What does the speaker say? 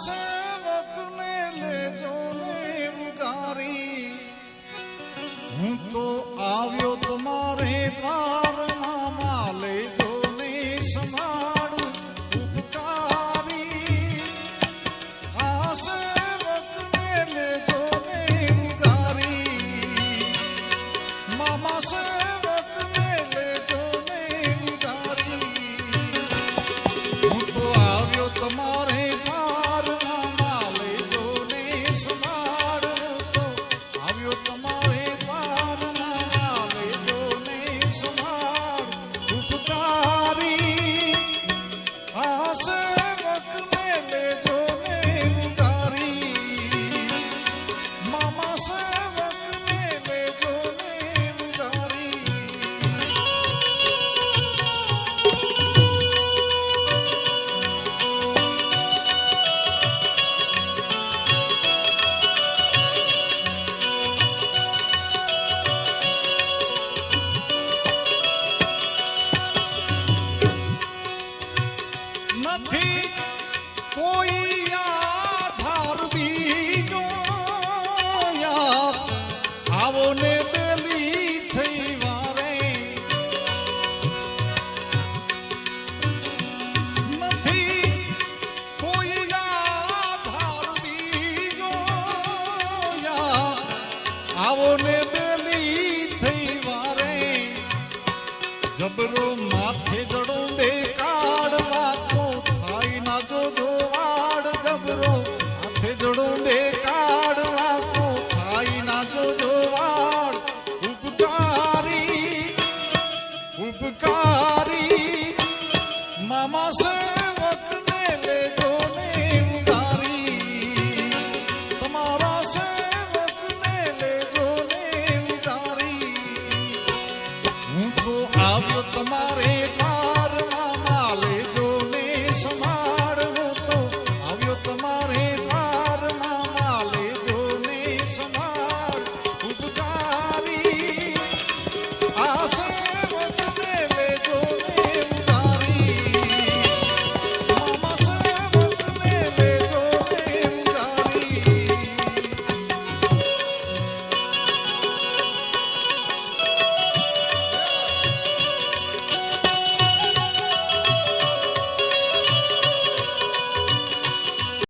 સેવકને લેજો ને ઉગારી, હું તો આવ્યો તમારે દ્વારમાં, લેજો ને સંભાળ ઉપકારી. આ સેવકને લેજો ને ઉગારી, મામા સેવકને લેજો ને ઉગારી, હું તો આવ્યો તમારે નથી કોઈ આધાર બીજો, આવો ને બેલી થઈ વારે. નથી કોઈ આધાર બીજો, આવો ને બેલી થઈ વારે. જબરો માથે જડો બે કાઢવા થાય ના જોજો વાડ, જબરો હાથે જડો બે કાઢવા થાય ના જોજો વાડ. ઉપકારી ઉપકારી મામા સેવકને લેજો ને ઉગારી, તમારા સેવકને લેજો ને ઉગારી, હું તો આવ્યો તમારે